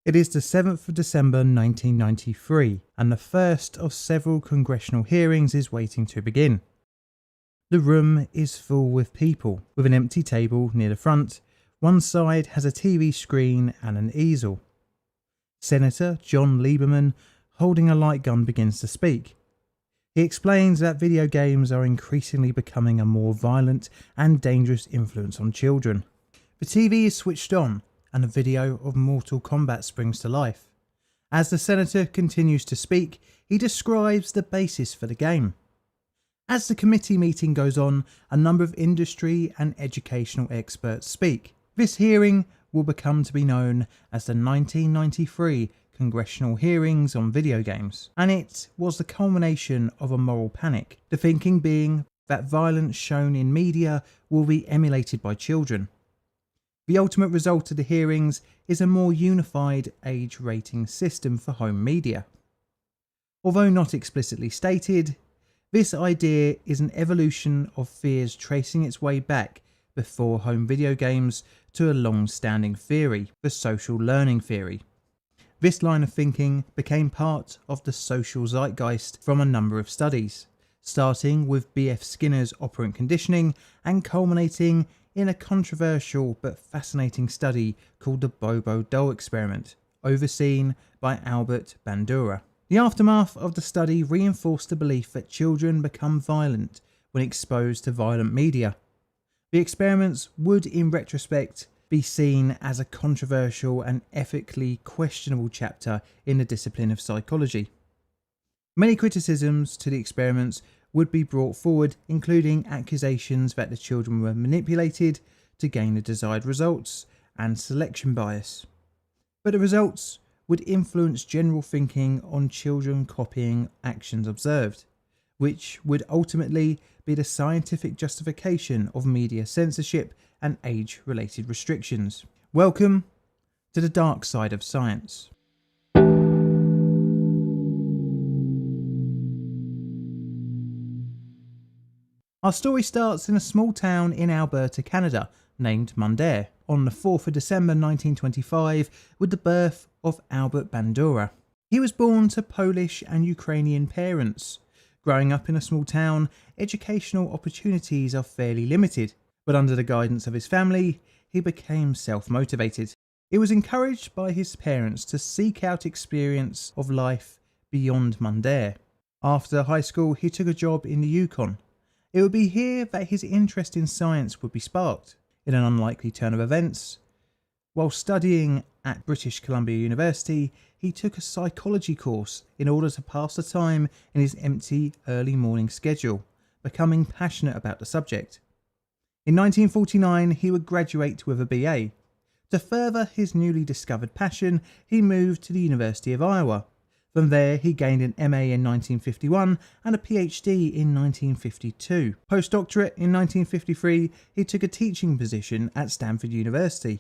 It is the 7th of December 1993, and the first of several congressional hearings is waiting to begin. The room is full with people, with an empty table near the front. One side has a TV screen and an easel. Senator John Lieberman, holding a light gun, begins to speak. He explains that video games are increasingly becoming a more violent and dangerous influence on children. The TV is switched on, and a video of Mortal Kombat springs to life. As the senator continues to speak, he describes the basis for the game. As the committee meeting goes on, a number of industry and educational experts speak. This hearing will become to be known as the 1993 Congressional Hearings on Video Games, and it was the culmination of a moral panic, the thinking being that violence shown in media will be emulated by children. The ultimate result of the hearings is a more unified age rating system for home media. Although not explicitly stated, this idea is an evolution of fears tracing its way back before home video games to a long-standing theory, the social learning theory. This line of thinking became part of the social zeitgeist from a number of studies, starting with B.F. Skinner's operant conditioning and culminating in a controversial but fascinating study called the Bobo doll experiment, overseen by Albert Bandura. The aftermath of the study reinforced the belief that children become violent when exposed to violent media. The experiments would, in retrospect, be seen as a controversial and ethically questionable chapter in the discipline of psychology. Many criticisms to the experiments would be brought forward, including accusations that the children were manipulated to gain the desired results and selection bias. But the results would influence general thinking on children copying actions observed, which would ultimately be the scientific justification of media censorship and age-related restrictions. Welcome to the dark side of science. Our story starts in a small town in Alberta, Canada, named Mundare, on the 4th of December 1925, with the birth of Albert Bandura. He was born to Polish and Ukrainian parents. Growing up in a small town, educational opportunities are fairly limited, but under the guidance of his family, he became self-motivated. He was encouraged by his parents to seek out experience of life beyond Mundare. After high school, he took a job in the Yukon. It would be here that his interest in science would be sparked. In an unlikely turn of events, while studying at British Columbia University, he took a psychology course in order to pass the time in his empty early morning schedule, becoming passionate about the subject. In 1949, he would graduate with a BA. To further his newly discovered passion, he moved to the University of Iowa. From there, he gained an MA in 1951 and a PhD in 1952. Postdoctorate in 1953, he took a teaching position at Stanford University.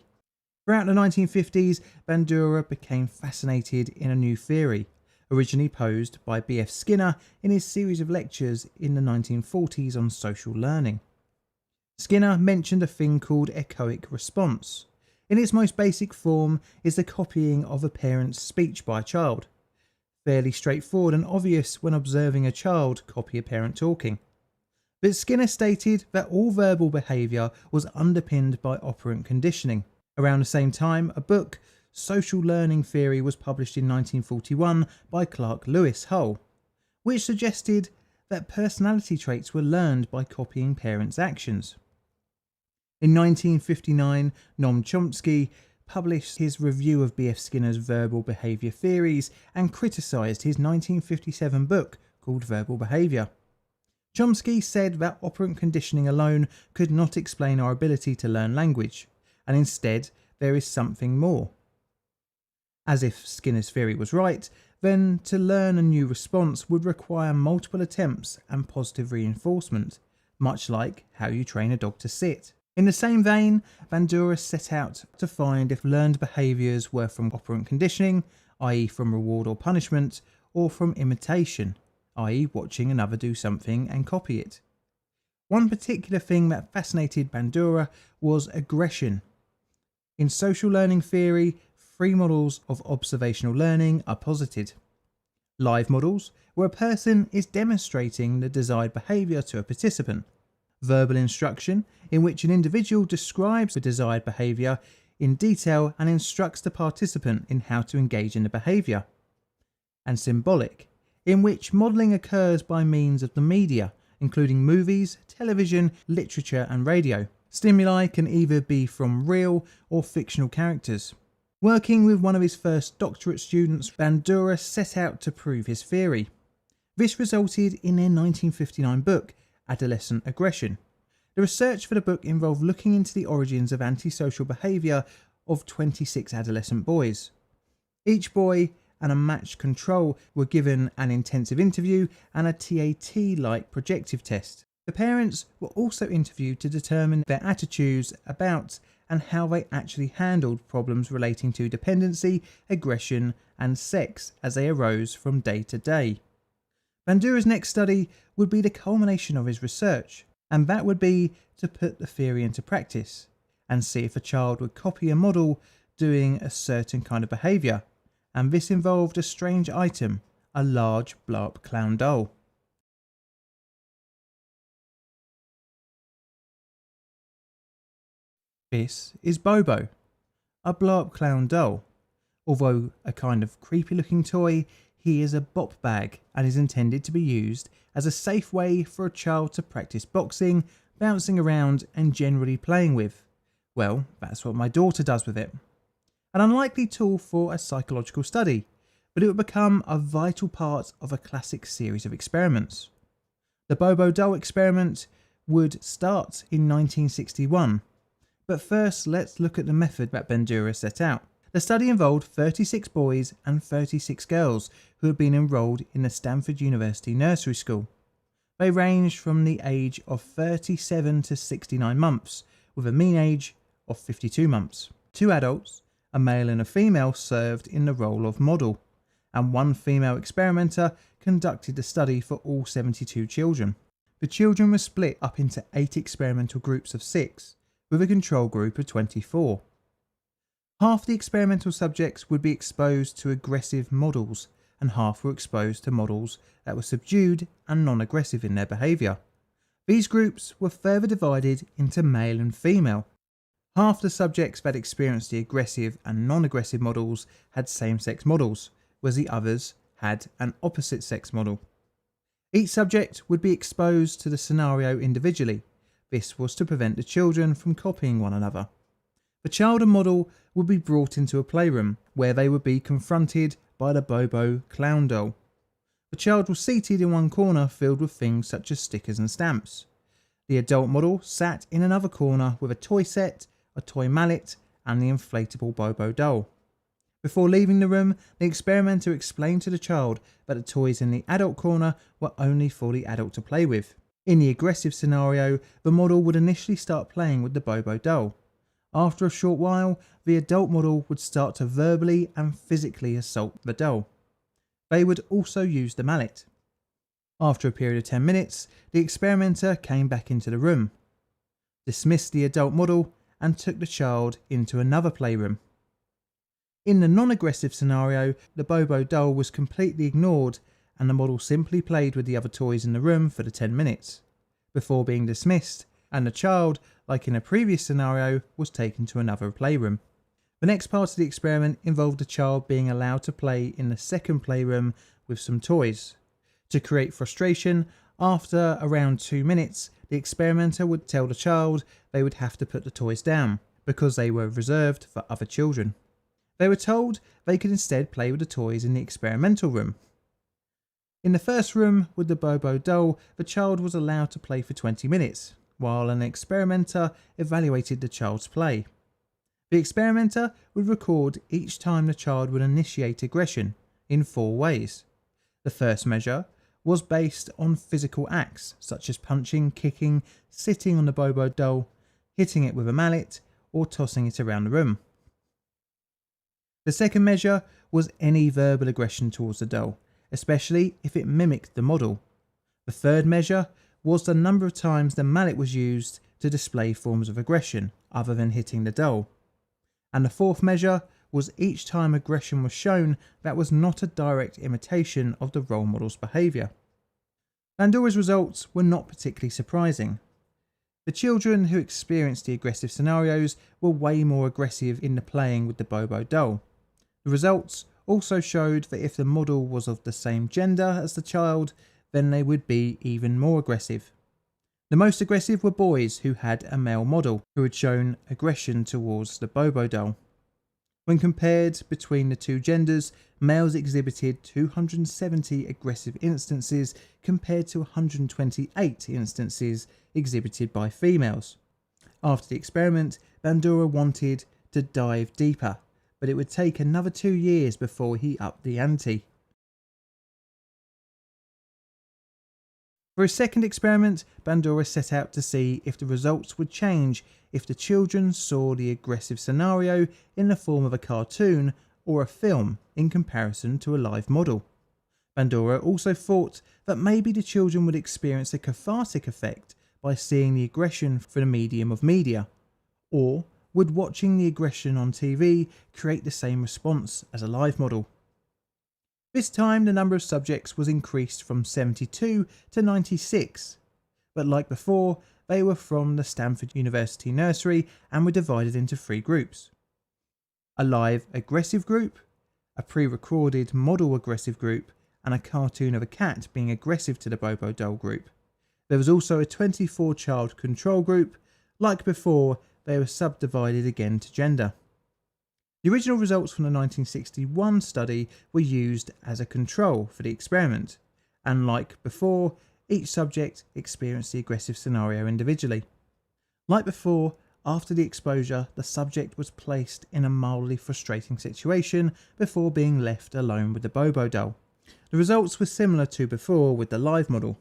Throughout the 1950s, Bandura became fascinated in a new theory, originally posed by B.F. Skinner in his series of lectures in the 1940s on social learning. Skinner mentioned a thing called echoic response. In its most basic form is the copying of a parent's speech by a child. Fairly straightforward and obvious when observing a child copy a parent talking. But Skinner stated that all verbal behaviour was underpinned by operant conditioning. Around the same time, a book, Social Learning Theory, was published in 1941 by Clark Lewis Hull, which suggested that personality traits were learned by copying parents' actions. In 1959, Noam Chomsky published his review of B.F. Skinner's verbal behaviour theories and criticised his 1957 book called Verbal Behaviour. Chomsky said that operant conditioning alone could not explain our ability to learn language, and instead there is something more. As if Skinner's theory was right, then to learn a new response would require multiple attempts and positive reinforcement, much like how you train a dog to sit. In the same vein, Bandura set out to find if learned behaviours were from operant conditioning, i.e. from reward or punishment, or from imitation, i.e. watching another do something and copy it. One particular thing that fascinated Bandura was aggression. In social learning theory, three models of observational learning are posited. Live models, where a person is demonstrating the desired behaviour to a participant. Verbal instruction, in which an individual describes the desired behaviour in detail and instructs the participant in how to engage in the behaviour. And symbolic, in which modelling occurs by means of the media, including movies, television, literature and radio. Stimuli can either be from real or fictional characters. Working with one of his first doctorate students, Bandura set out to prove his theory. This resulted in their 1959 book, Adolescent Aggression. The research for the book involved looking into the origins of antisocial behaviour of 26 adolescent boys. Each boy and a matched control were given an intensive interview and a TAT-like projective test. The parents were also interviewed to determine their attitudes about and how they actually handled problems relating to dependency, aggression and sex as they arose from day to day. Bandura's next study would be the culmination of his research, and that would be to put the theory into practice and see if a child would copy a model doing a certain kind of behaviour, and this involved a strange item, a large blow-up clown doll. This is Bobo, a blow-up clown doll. Although a kind of creepy looking toy, he is a bop bag and is intended to be used as a safe way for a child to practice boxing, bouncing around and generally playing with. Well, that's what my daughter does with it. An unlikely tool for a psychological study, but it would become a vital part of a classic series of experiments. The Bobo doll experiment would start in 1961. But first, let's look at the method that Bandura set out. The study involved 36 boys and 36 girls who had been enrolled in the Stanford University Nursery School. They ranged from the age of 37 to 69 months, with a mean age of 52 months. 2 adults, a male and a female, served in the role of model, and 1 female experimenter conducted the study for all 72 children. The children were split up into 8 experimental groups of 6, with a control group of 24. Half the experimental subjects would be exposed to aggressive models, and half were exposed to models that were subdued and non-aggressive in their behaviour. These groups were further divided into male and female. Half the subjects that experienced the aggressive and non-aggressive models had same-sex models, whereas the others had an opposite-sex model. Each subject would be exposed to the scenario individually. This was to prevent the children from copying one another. The child and model would be brought into a playroom where they would be confronted by the Bobo clown doll. The child was seated in one corner filled with things such as stickers and stamps. The adult model sat in another corner with a toy set, a toy mallet and the inflatable Bobo doll. Before leaving the room, the experimenter explained to the child that the toys in the adult corner were only for the adult to play with. In the aggressive scenario, the model would initially start playing with the Bobo doll. After a short while, the adult model would start to verbally and physically assault the doll. They would also use the mallet. After a period of 10 minutes, the experimenter came back into the room, dismissed the adult model and took the child into another playroom. In the non-aggressive scenario, the Bobo doll was completely ignored and the model simply played with the other toys in the room for the 10 minutes, before being dismissed, and the child, like in a previous scenario, was taken to another playroom. The next part of the experiment involved the child being allowed to play in the second playroom with some toys. To create frustration, after around 2 minutes, the experimenter would tell the child they would have to put the toys down, because they were reserved for other children. They were told they could instead play with the toys in the experimental room. In the first room with the Bobo doll, the child was allowed to play for 20 minutes, while an experimenter evaluated the child's play. The experimenter would record each time the child would initiate aggression in 4 ways. The first measure was based on physical acts such as punching, kicking, sitting on the Bobo doll, hitting it with a mallet, or tossing it around the room. The second measure was any verbal aggression towards the doll, especially if it mimicked the model. The third measure was the number of times the mallet was used to display forms of aggression other than hitting the doll. And the fourth measure was each time aggression was shown, that was not a direct imitation of the role model's behaviour. Bandora's results were not particularly surprising. The children who experienced the aggressive scenarios were way more aggressive in the playing with the Bobo doll. The results also showed that if the model was of the same gender as the child, then they would be even more aggressive. The most aggressive were boys who had a male model, who had shown aggression towards the Bobo doll. When compared between the two genders, males exhibited 270 aggressive instances compared to 128 instances exhibited by females. After the experiment, Bandura wanted to dive deeper, but it would take another 2 years before he upped the ante. For his second experiment, Bandura set out to see if the results would change if the children saw the aggressive scenario in the form of a cartoon or a film in comparison to a live model. Bandura also thought that maybe the children would experience a cathartic effect by seeing the aggression through the medium of media, or would watching the aggression on TV create the same response as a live model. This time the number of subjects was increased from 72 to 96, but like before, they were from the Stanford University nursery and were divided into 3 groups. A live aggressive group, a pre-recorded model aggressive group, and a cartoon of a cat being aggressive to the Bobo doll group. There was also a 24 child control group. Like before, they were subdivided again to gender. The original results from the 1961 study were used as a control for the experiment, and like before, each subject experienced the aggressive scenario individually. Like before, after the exposure, the subject was placed in a mildly frustrating situation before being left alone with the Bobo doll. The results were similar to before with the live model.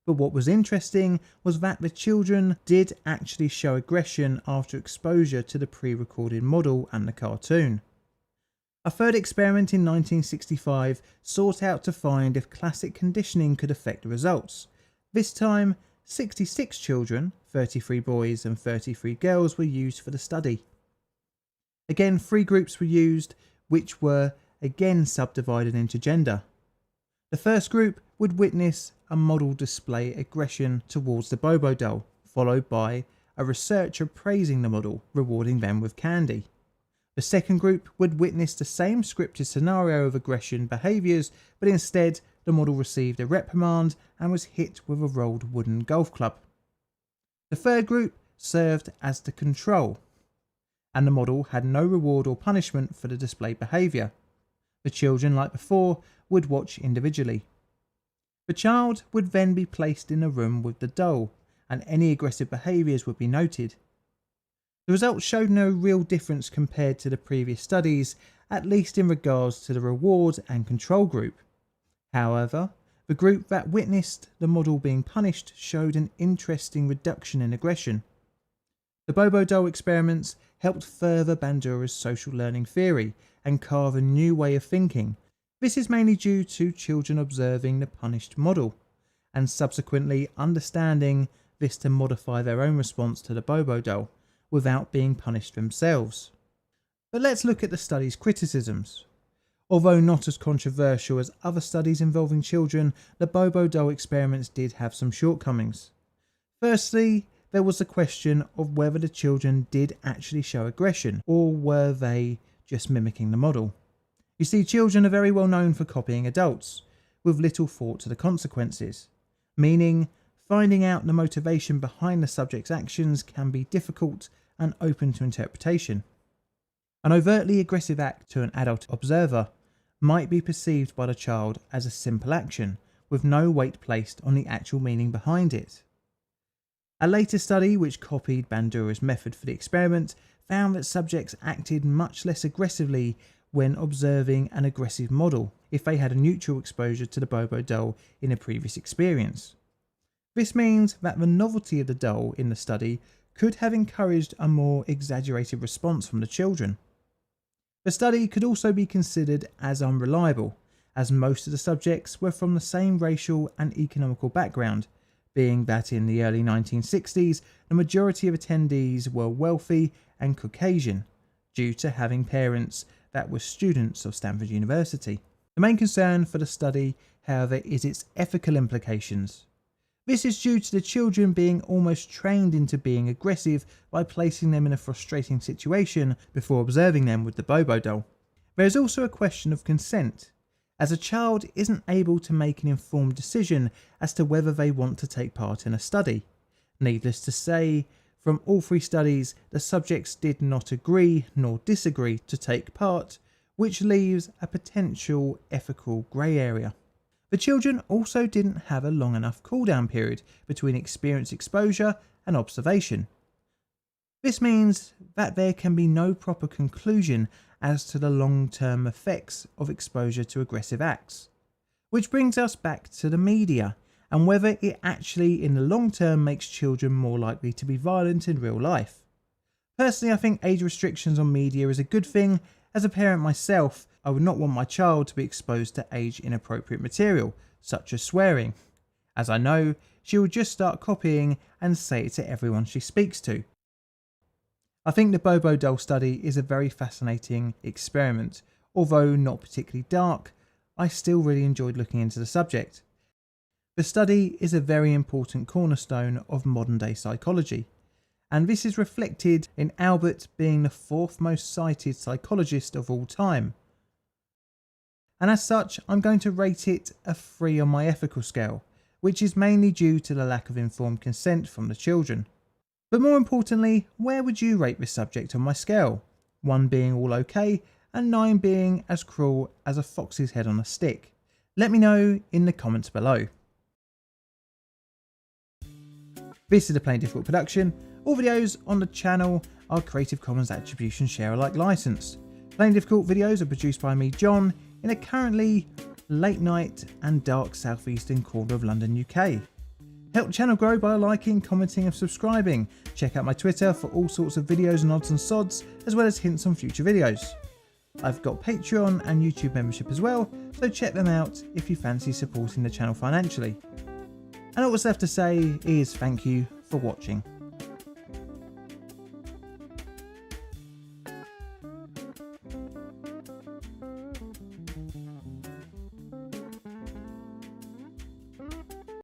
But what was interesting was that the children did actually show aggression after exposure to the pre-recorded model and the cartoon. A third experiment in 1965 sought out to find if classic conditioning could affect the results. This time, 66 children, 33 boys and 33 girls, were used for the study. Again, 3 groups were used, which were again subdivided into gender. The first group would witness a model display aggression towards the Bobo doll, followed by a researcher praising the model, rewarding them with candy. The second group would witness the same scripted scenario of aggression behaviours, but instead the model received a reprimand and was hit with a rolled wooden golf club. The third group served as the control, and the model had no reward or punishment for the displayed behaviour. The children, like before, would watch individually. The child would then be placed in a room with the doll, and any aggressive behaviours would be noted. The results showed no real difference compared to the previous studies, at least in regards to the reward and control group. However, the group that witnessed the model being punished showed an interesting reduction in aggression. The Bobo doll experiments helped further Bandura's social learning theory and carve a new way of thinking. This is mainly due to children observing the punished model, and subsequently understanding this to modify their own response to the Bobo doll, without being punished themselves. But let's look at the study's criticisms. Although not as controversial as other studies involving children, the Bobo doll experiments did have some shortcomings. Firstly, there was the question of whether the children did actually show aggression, or were they just mimicking the model. You see, children are very well known for copying adults, with little thought to the consequences, meaning finding out the motivation behind the subject's actions can be difficult and open to interpretation. An overtly aggressive act to an adult observer might be perceived by the child as a simple action, with no weight placed on the actual meaning behind it. A later study, which copied Bandura's method for the experiment, found that subjects acted much less aggressively when observing an aggressive model if they had a neutral exposure to the Bobo doll in a previous experience. This means that the novelty of the doll in the study could have encouraged a more exaggerated response from the children. The study could also be considered as unreliable, as most of the subjects were from the same racial and economical background, being that in the early 1960s the majority of attendees were wealthy and Caucasian, due to having parents that were students of Stanford University. The main concern for the study, however, is its ethical implications. This is due to the children being almost trained into being aggressive by placing them in a frustrating situation before observing them with the Bobo doll. There is also a question of consent, as a child isn't able to make an informed decision as to whether they want to take part in a study. Needless to say, from all three studies, the subjects did not agree nor disagree to take part, which leaves a potential ethical grey area. The children also didn't have a long enough cool-down period between experience exposure and observation. This means that there can be no proper conclusion as to the long-term effects of exposure to aggressive acts. Which brings us back to the media and whether it actually in the long term makes children more likely to be violent in real life. Personally, I think age restrictions on media is a good thing. As a parent myself, I would not want my child to be exposed to age inappropriate material, such as swearing, as I know she will just start copying and say it to everyone she speaks to. I think the Bobo doll study is a very fascinating experiment. Although not particularly dark, I still really enjoyed looking into the subject. The study is a very important cornerstone of modern day psychology, and this is reflected in Albert being the fourth most cited psychologist of all time. And as such, I'm going to rate it a 3 on my ethical scale, which is mainly due to the lack of informed consent from the children. But more importantly, where would you rate this subject on my scale? 1 being all okay, and 9 being as cruel as a fox's head on a stick? Let me know in the comments below. This is a Plain Difficult production. All videos on the channel are Creative Commons Attribution Share Alike licensed. Plain Difficult videos are produced by me, John, in a currently late night and dark southeastern corner of London, UK. Help the channel grow by liking, commenting and subscribing. Check out my Twitter for all sorts of videos and odds and sods, as well as hints on future videos. I've got Patreon and YouTube membership as well, so check them out if you fancy supporting the channel financially. And all that's left to say is thank you for watching.